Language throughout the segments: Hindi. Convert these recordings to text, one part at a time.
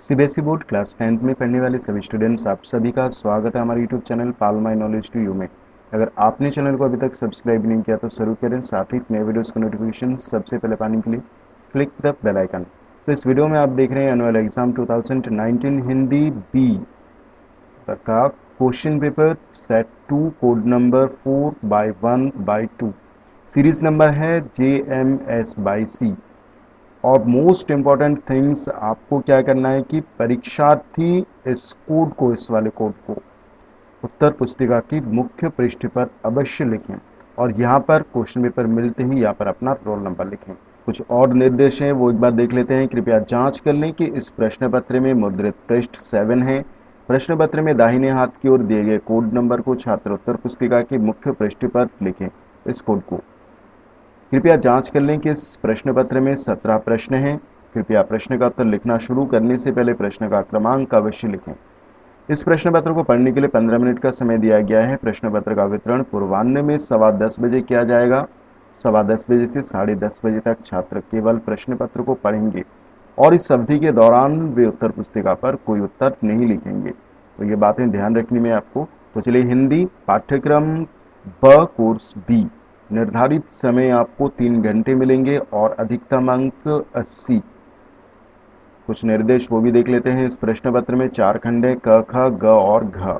सीबीएसई बोर्ड क्लास 10th में पढ़ने वाले सभी स्टूडेंट्स, आप सभी का स्वागत है हमारे YouTube channel pal my knowledge to you में। अगर आपने चैनल को अभी तक सब्सक्राइब नहीं किया तो जरूर करें, साथ ही नए वीडियोस का नोटिफिकेशन सबसे पहले पाने के लिए क्लिक द बेल आइकन। तो इस वीडियो में आप देख रहे हैं एनुअल एग्जाम 2019 हिंदी बी का question paper set 2 code number 4/1/2। Series number है JMS/C। और मोस्ट इम्पॉर्टेंट थिंग्स आपको क्या करना है कि परीक्षार्थी इस कोड को, इस वाले कोड को उत्तर पुस्तिका की मुख्य पृष्ठ पर अवश्य लिखें और यहाँ पर क्वेश्चन पेपर मिलते ही यहाँ पर अपना रोल नंबर लिखें। कुछ और निर्देश हैं वो एक बार देख लेते हैं। कृपया जांच कर लें कि इस प्रश्न पत्र में मुद्रित पृष्ठ 7 है। प्रश्न पत्र में दाहिने हाथ की ओर दिए गए कोड नंबर को छात्र उत्तर पुस्तिका के मुख्य पृष्ठ पर लिखें। इस कोड को कृपया जांच कर लें कि इस प्रश्न पत्र में 17 प्रश्न हैं। कृपया प्रश्न का उत्तर लिखना शुरू करने से पहले प्रश्न का क्रमांक अवश्य लिखें। इस प्रश्न पत्र को पढ़ने के लिए 15 मिनट का समय दिया गया है। प्रश्न पत्र का वितरण पूर्वाह्न में 10:15 बजे किया जाएगा। 10:15 बजे से 10:30 बजे तक छात्र केवल प्रश्न पत्र को पढ़ेंगे और इस अवधि के दौरान वे उत्तर पुस्तिका पर कोई उत्तर नहीं लिखेंगे। तो ये बातें ध्यान रखनी में आपको। तो चलिए, हिंदी पाठ्यक्रम ब कोर्स बी, निर्धारित समय आपको 3 घंटे मिलेंगे और अधिकतम अंक 80। कुछ निर्देश वो भी देख लेते हैं। इस प्रश्न पत्र में 4 खंड है, क ख ग और घ।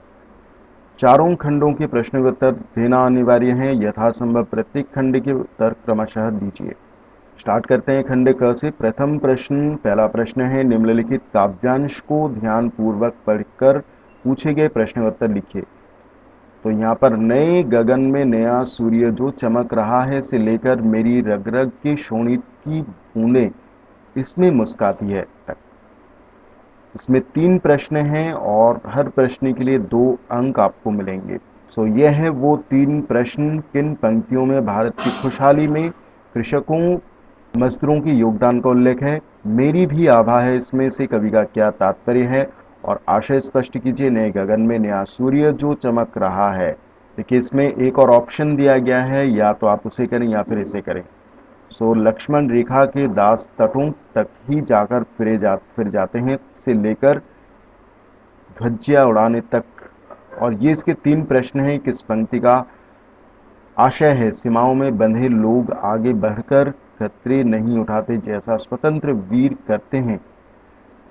चारों खंडों के प्रश्न के उत्तर देना अनिवार्य है। यथासंभव प्रत्येक खंड के उत्तर क्रमशः दीजिए। स्टार्ट करते हैं खंड क से। प्रथम प्रश्न, पहला प्रश्न है, निम्नलिखित काव्यांश को ध्यान पूर्वक पढ़कर पूछे गए प्रश्न का उत्तर लिखिए। तो यहाँ पर नए गगन में नया सूर्य जो चमक रहा है से लेकर मेरी रग रग के शोणित की बूंदें इसमें मुस्काती है तक। इसमें 3 प्रश्न हैं और हर प्रश्न के लिए 2 अंक आपको मिलेंगे। सो यह है वो 3 प्रश्न। किन पंक्तियों में भारत की खुशहाली में कृषकों मजदूरों के योगदान का उल्लेख है? मेरी भी आभा है इसमें से कवि का क्या तात्पर्य है? और आशय स्पष्ट कीजिए। नए गगन में नया सूर्य जो चमक रहा है। देखिए, इसमें एक और ऑप्शन दिया गया है, या तो आप उसे करें या फिर इसे करें। सो लक्ष्मण रेखा के दास तटों तक ही जाकर फिर जाते हैं से लेकर ध्वजिया उड़ाने तक। और ये इसके 3 प्रश्न हैं। किस पंक्ति का आशय है? सीमाओं में बंधे लोग आगे बढ़कर खतरे नहीं उठाते जैसा स्वतंत्र वीर करते हैं।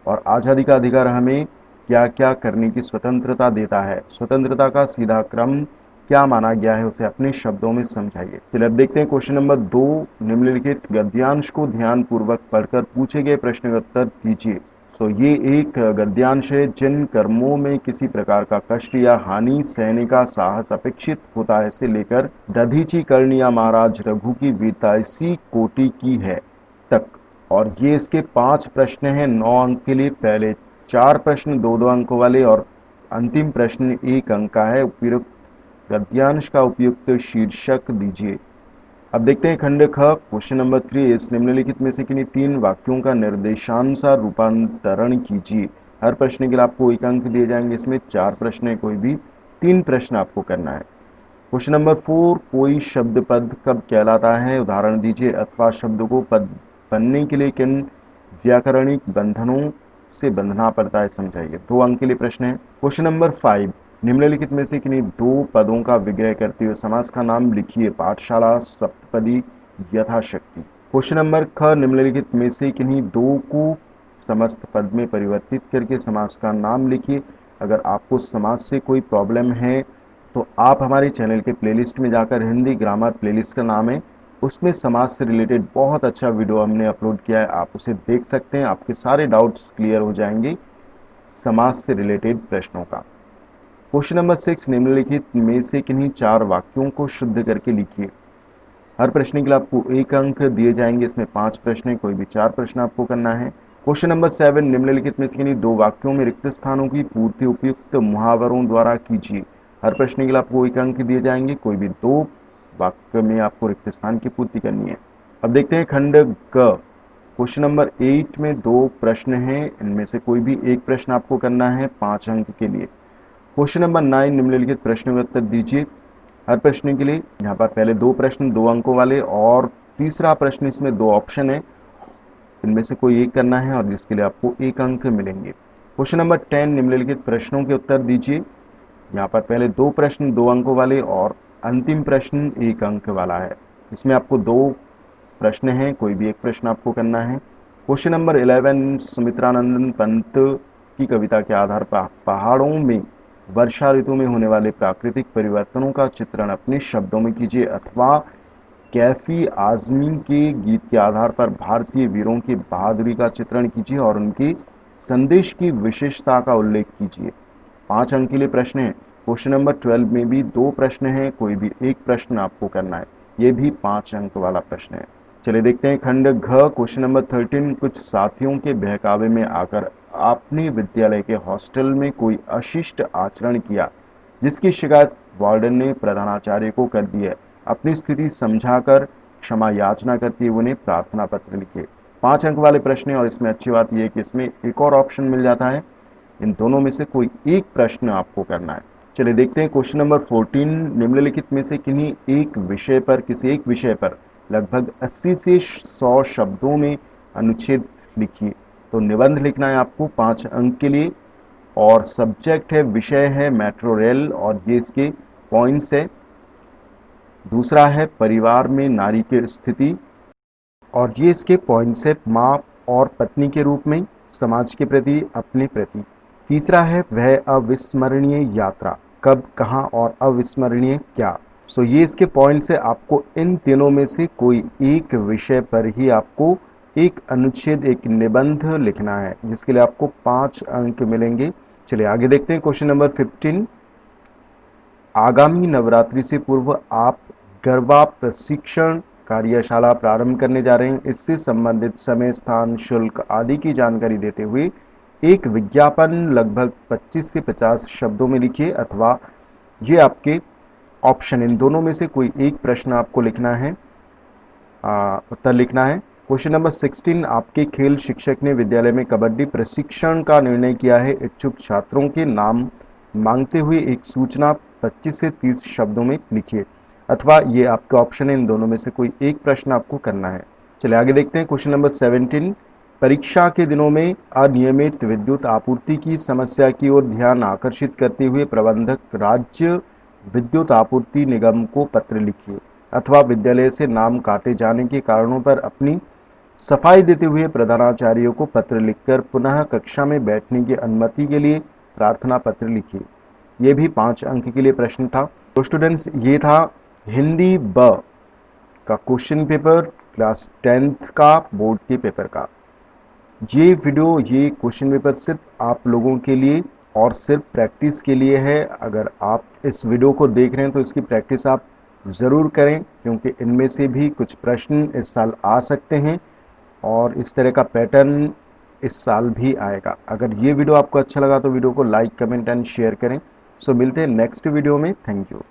और आज़ादी का अधिकार हमें क्या क्या करने की स्वतंत्रता देता है? स्वतंत्रता का सीधा क्रम क्या माना गया है, उसे अपने शब्दों में समझाइए। चलिए अब देखते हैं क्वेश्चन नंबर 2। निम्नलिखित गद्यांश को ध्यान पूर्वक पढ़कर पूछे गए प्रश्न का उत्तर दीजिए। सो ये एक गद्यांश है। जिन कर्मों में किसी प्रकार का कष्ट या हानि सहने का साहस अपेक्षित होता है से लेकर दधीची कर्ण या महाराज रघु की वीरता इसी कोटि की है तक। और ये इसके 5 प्रश्न हैं 9 अंक के लिए। पहले 4 प्रश्न 2-2 अंकों वाले और अंतिम प्रश्न 1 अंक का है। उपयुक्त गद्यांश का उपयुक्त शीर्षक दीजिए। अब देखते हैं खंड ख, क्वेश्चन नंबर 3। इस निम्नलिखित में से किन्हीं 3 वाक्यों का निर्देशानुसार रूपांतरण कीजिए। हर प्रश्न के लिए आपको 1 अंक दिए जाएंगे। इसमें 4 प्रश्न है, कोई भी 3 प्रश्न आपको करना है। क्वेश्चन नंबर 4, कोई शब्द पद कब कहलाता है? उदाहरण दीजिए। अथवा शब्द को पद बनने के लिए किन व्याकरणिक बंधनों से बंधना पड़ता है, समझाइए। 2 अंक के लिए प्रश्न है। क्वेश्चन नंबर 5, निम्नलिखित में से किन्हीं 2 पदों का विग्रह करते हुए समास का नाम लिखिए। पाठशाला, सप्तपदी, यथाशक्ति। क्वेश्चन नंबर ख, निम्नलिखित में से किन्हीं 2 को समस्त पद में परिवर्तित करके समास का नाम लिखिए। अगर आपको समास से कोई प्रॉब्लम है तो आप हमारे चैनल के प्लेलिस्ट में जाकर, हिंदी ग्रामर प्लेलिस्ट का नाम है, उसमें समाज से रिलेटेड बहुत अच्छा वीडियो हमने अपलोड किया है, आप उसे देख सकते हैं। आपके सारे डाउट्स क्लियर हो जाएंगे समाज से रिलेटेड प्रश्नों का। क्वेश्चन नंबर 6, निम्नलिखित में से किन्हीं 4 वाक्यों को शुद्ध करके लिखिए। हर प्रश्न के लिए आपको 1 अंक दिए जाएंगे। इसमें 5 प्रश्न है, कोई भी 4 प्रश्न आपको करना है। क्वेश्चन नंबर 7, निम्नलिखित में से किन्हीं 2 वाक्यों में रिक्त स्थानों की पूर्ति उपयुक्त मुहावरों द्वारा कीजिए। हर प्रश्न के लिए आपको 1 अंक दिए जाएंगे। कोई भी 2 वाक्य में आपको रिक्त स्थान की पूर्ति करनी है। अब देखते हैं खंड ग, क्वेश्चन नंबर 8 में 2 प्रश्न हैं। इनमें से कोई भी 1 प्रश्न आपको करना है 5 अंक के लिए। क्वेश्चन नंबर 9, निम्नलिखित प्रश्नों के उत्तर दीजिए। हर प्रश्न के लिए यहाँ पर पहले 2 प्रश्न 2 अंकों वाले और तीसरा प्रश्न, इसमें 2 ऑप्शन है। इनमें से कोई एक करना है और जिसके लिए आपको 1 अंक मिलेंगे। क्वेश्चन नंबर 10, निम्नलिखित प्रश्नों के उत्तर दीजिए। यहाँ पर पहले 2 प्रश्न 2 अंकों वाले और अंतिम प्रश्न 1 अंक वाला है। इसमें आपको 2 प्रश्न हैं, कोई भी एक प्रश्न आपको करना है। क्वेश्चन नंबर 11, सुमित्रानंदन पंत की कविता के आधार पर पहाड़ों में वर्षा ऋतु में होने वाले प्राकृतिक परिवर्तनों का चित्रण अपने शब्दों में कीजिए, अथवा कैफी आजमी के गीत के आधार पर भारतीय वीरों की बहादुरी का चित्रण कीजिए और उनके संदेश की विशेषता का उल्लेख कीजिए। 5 अंक के लिए प्रश्न है। क्वेश्चन नंबर 12 में भी 2 प्रश्न हैं, कोई भी एक प्रश्न आपको करना है, ये भी 5 अंक वाला प्रश्न है। चलिए देखते हैं खंड घ, क्वेश्चन नंबर 13, कुछ साथियों के बहकावे में आकर आपने विद्यालय के हॉस्टल में कोई अशिष्ट आचरण किया जिसकी शिकायत वार्डन ने प्रधानाचार्य को कर दी है। अपनी स्थिति समझाकर क्षमा याचना करते हुए उन्हें प्रार्थना पत्र लिखे। 5 अंक वाले प्रश्न है और इसमें अच्छी बात यह है कि इसमें एक और ऑप्शन मिल जाता है। इन दोनों में से कोई एक प्रश्न आपको करना है। चलिए देखते हैं क्वेश्चन नंबर 14, निम्नलिखित में से किसी एक विषय पर लगभग 80 से 100 शब्दों में अनुच्छेद लिखिए। तो निबंध लिखना है आपको 5 अंक के लिए, और सब्जेक्ट है, विषय है मेट्रो रेल और ये इसके पॉइंट्स है। दूसरा है परिवार में नारी की स्थिति और ये इसके पॉइंट्स है, माँ और पत्नी के रूप में, समाज के प्रति, अपने प्रति। तीसरा है वह अविस्मरणीय यात्रा, कब, कहाँ और अविस्मरणीय क्या। सो ये इसके पॉइंट्स है। आपको इन तीनों में से कोई एक विषय पर ही आपको एक अनुच्छेद, एक निबंध लिखना है, जिसके लिए आपको 5 अंक मिलेंगे। चलिए आगे देखते हैं क्वेश्चन नंबर 15, आगामी नवरात्रि से पूर्व आप गरबा प्रशिक्षण कार्यशाला प्रारंभ करने जा रहे हैं। इससे संबंधित समय, स्थान, शुल्क आदि की जानकारी देते हुए एक विज्ञापन लगभग 25 से 50 शब्दों में लिखिए, अथवा ये आपके ऑप्शन, इन दोनों में से कोई एक प्रश्न आपको लिखना है, उत्तर लिखना है। क्वेश्चन नंबर 16, आपके खेल शिक्षक ने विद्यालय में कबड्डी प्रशिक्षण का निर्णय किया है। इच्छुक छात्रों के नाम मांगते हुए एक सूचना 25 से 30 शब्दों में लिखिए, अथवा ये आपका ऑप्शन है, इन दोनों में से कोई एक प्रश्न आपको करना है। चलिए आगे देखते हैं क्वेश्चन नंबर 17, परीक्षा के दिनों में अनियमित विद्युत आपूर्ति की समस्या की ओर ध्यान आकर्षित करते हुए प्रबंधक राज्य विद्युत आपूर्ति निगम को पत्र लिखिए, अथवा विद्यालय से नाम काटे जाने के कारणों पर अपनी सफाई देते हुए प्रधानाचार्य को पत्र लिखकर पुनः कक्षा में बैठने की अनुमति के लिए प्रार्थना पत्र लिखिए। ये भी 5 अंक के लिए प्रश्न था। तो स्टूडेंट्स, ये था हिंदी ब का क्वेश्चन पेपर क्लास 10th का बोर्ड के पेपर का। ये क्वेश्चन पेपर सिर्फ आप लोगों के लिए और सिर्फ प्रैक्टिस के लिए है। अगर आप इस वीडियो को देख रहे हैं तो इसकी प्रैक्टिस आप ज़रूर करें, क्योंकि इनमें से भी कुछ प्रश्न इस साल आ सकते हैं और इस तरह का पैटर्न इस साल भी आएगा। अगर ये वीडियो आपको अच्छा लगा तो वीडियो को लाइक, कमेंट एंड शेयर करें। सो मिलते हैं नेक्स्ट वीडियो में। Thank you.